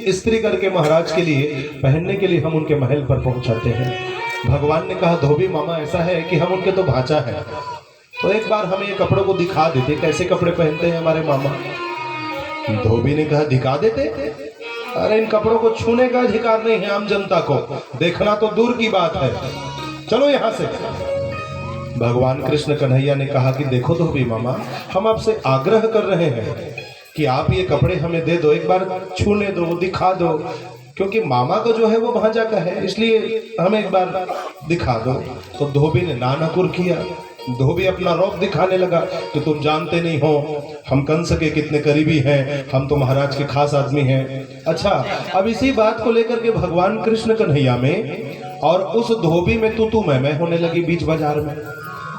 इस्त्री करके महाराज के लिए पहनने के लिए हम उनके महल पर पहुंचाते हैं। भगवान ने कहा धोबी मामा ऐसा है कि हम उनके तो भांचा है, तो एक बार हमें ये कपड़ों को दिखा देते, कैसे कपड़े पहनते हैं हमारे मामा। धोबी ने कहा दिखा देते? अरे इन कपड़ों को छूने का अधिकार नहीं है आम जनता को, देखना तो दूर की बात है, चलो यहां से। भगवान कृष्ण कन्हैया ने कहा कि देखो धोबी मामा, हम आपसे आग्रह कर रहे हैं कि आप ये कपड़े हमें दे दो, एक बार छूने दो, दिखा दो, क्योंकि मामा का जो है वो भांजा का है, इसलिए हमें एक बार दिखा दो। तो धोबी ने नानकुर किया। धोबी अपना रौब दिखाने लगा कि तुम जानते नहीं हो हम कंस के कितने करीबी हैं, हम तो महाराज के खास आदमी हैं। अच्छा, अब इसी बात को लेकर के भगवान कृष्ण कन्हैया में और उस धोबी में तू मैं होने लगी बीच बाजार में।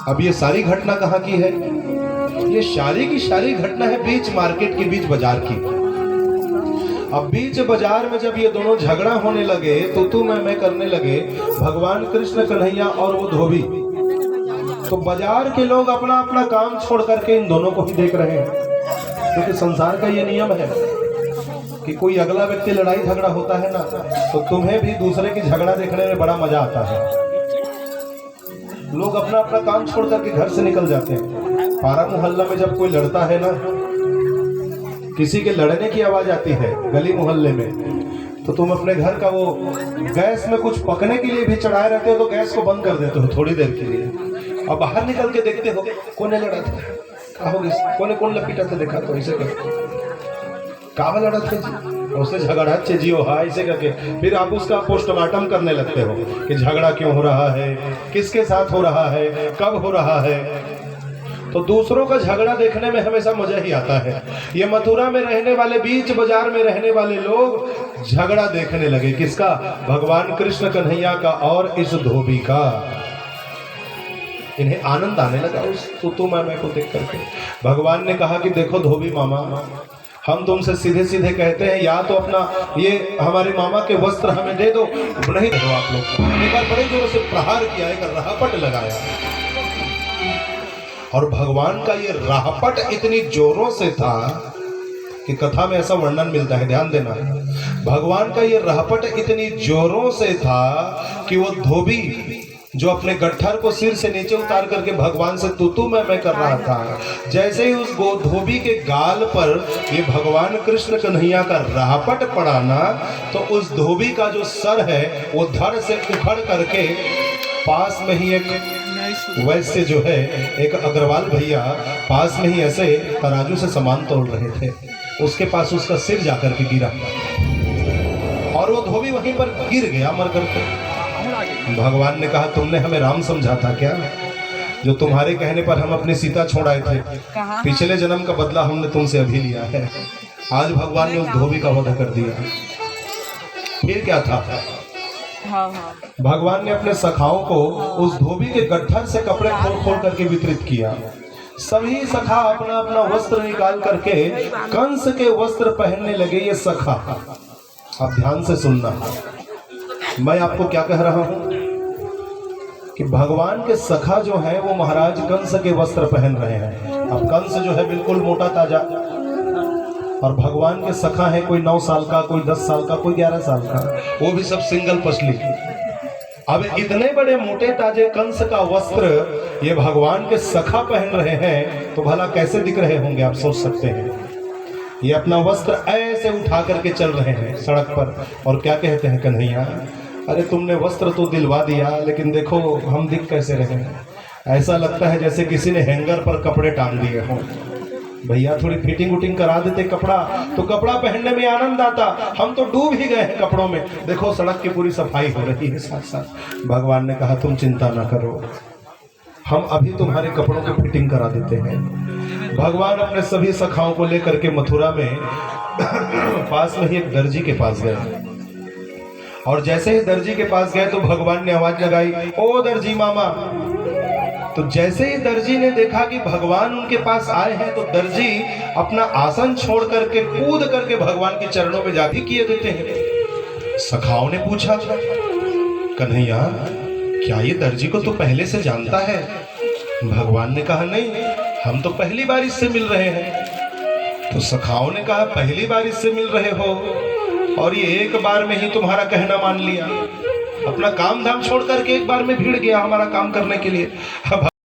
अब ये सारी घटना कहाँ की है? ये सारी की सारी घटना है बीच मार्केट की, बीच बाजार की। अब बीच बाजार में जब ये दोनों झगड़ा होने लगे, तू मैं करने लगे, भगवान कृष्ण कन्हैया और वो धोबी, तो बाजार के लोग अपना अपना काम छोड़ करके इन दोनों को ही देख रहे हैं, क्योंकि संसार का ये नियम है कि कोई अगला व्यक्ति लड़ाई झगड़ा होता है ना, तो तुम्हें भी दूसरे की झगड़ा देखने में बड़ा मजा आता है। लोग अपना अपना काम छोड़ करके घर से निकल जाते हैं। पारा मोहल्ला में जब कोई लड़ता है ना, किसी के लड़ने की आवाज आती है गली मोहल्ले में, तो तुम अपने घर का वो गैस में कुछ पकने के लिए भी चढ़ाए रहते हो, तो गैस को बंद कर देते हो थोड़ी देर के लिए, और बाहर निकल के देखते हो कोने लड़ा था, कोने कौन लपीटा था, देखा तो ऐसे करके कहा लड़ा थे जी, उससे झगड़ा चे जियो हा ऐसे करके, फिर आप उसका पोस्टमार्टम करने लगते हो कि झगड़ा क्यों हो रहा है, किसके साथ हो रहा है, कब हो रहा है। तो दूसरों का झगड़ा देखने में हमेशा मजा ही आता है। ये मथुरा में रहने वाले, बीच बाजार में रहने वाले लोग झगड़ा देखने लगे, किसका? भगवान कृष्ण कन्हैया का और इस धोबी का। इन्हें आनंद आने लगा उस तू मैं को देख करके। भगवान ने कहा कि देखो धोबी मामा, हम तुमसे सीधे सीधे कहते हैं, या तो अपना ये हमारे मामा के वस्त्र हमें दे दो, नहीं दो आप लोग। एक बार बड़े जोर से प्रहार किया, एक राहपट लगाया, और भगवान का ये राहपट इतनी जोरों से था कि कथा में ऐसा वर्णन मिलता है, ध्यान देना। भगवान का ये राहपट इतनी जोरों से था कि वो धोबी जो अपने गट्ठर को सिर से नीचे उतार करके भगवान से तू मैं कर रहा था, जैसे ही उस धोबी के गाल पर ये भगवान कृष्ण कन्हैया का राहपट पड़ा ना, तो उस धोबी का जो सर है वो धड़ से उखड़ करके, पास में ही एक वैसे जो है एक अग्रवाल भैया पास में ही ऐसे तराजू से सामान तोड़ रहे थे, उसके पास उसका सिर जाकर के गिरा और वो धोबी वहीं पर गिर गया मर करके। भगवान ने कहा तुमने हमें राम समझा था क्या, जो तुम्हारे कहने पर हम अपनी सीता छोड़ आए थे? पिछले जन्म का बदला हमने तुमसे अभी लिया है। आज भगवान ने उस धोबी का वध कर दिया। फिर क्या था? भगवान ने अपने सखाओं को उस धोबी के गट्ठर से कपड़े खोल खोल करके वितरित किया। सभी सखा अपना अपना वस्त्र निकाल करके कंस के वस्त्र पहनने लगे। ये सखा, अब ध्यान से सुनना, मैं आपको क्या कह रहा हूं कि भगवान के सखा जो है वो महाराज कंस के वस्त्र पहन रहे हैं। अब कंस जो है बिल्कुल मोटा ताजा, और भगवान के सखा है कोई 9 साल का, कोई 10 साल का, कोई 11 साल का, वो भी सब सिंगल पसली। अब इतने बड़े मोटे ताजे कंस का वस्त्र ये भगवान के सखा पहन रहे हैं, तो भला कैसे दिख रहे होंगे आप सोच सकते हैं। ये अपना वस्त्र ऐसे उठा करके चल रहे हैं सड़क पर, और क्या कहते हैं कन्हैया, अरे तुमने वस्त्र तो दिलवा दिया, लेकिन देखो हम दिख कैसे रहे हैं। ऐसा लगता है जैसे किसी ने हैंगर पर कपड़े टांग दिए हों। भैया थोड़ी फिटिंग उटिंग करा देते कपड़ा, तो कपड़ा पहनने में आनंद आता। हम तो डूब ही गए हैं कपड़ों में। देखो सड़क की पूरी सफाई हो रही है साथ साथ। भगवान ने कहा तुम चिंता ना करो, हम अभी तुम्हारे कपड़ों की फिटिंग करा देते हैं। भगवान अपने सभी सखाओं को लेकर के मथुरा में पास में ही एक दर्जी के पास गए, और जैसे ही दर्जी के पास गए तो भगवान ने आवाज लगाई, ओ दर्जी मामा। तो जैसे ही दर्जी ने देखा कि भगवान उनके पास आए हैं, तो दर्जी अपना आसन छोड़ करके कूद करके भगवान के चरणों में जाके किए देते हैं। सखाओं ने पूछा, कन्हैया क्या ये दर्जी को तो पहले से जानता है? भगवान ने कहा नहीं, हम तो पहली बार इससे मिल रहे हैं। तो सखाओं ने कहा पहली बार इससे मिल रहे हो और ये एक बार में ही तुम्हारा कहना मान लिया, अपना काम धाम छोड़ करके एक बार में भिड़ गया हमारा काम करने के लिए। अब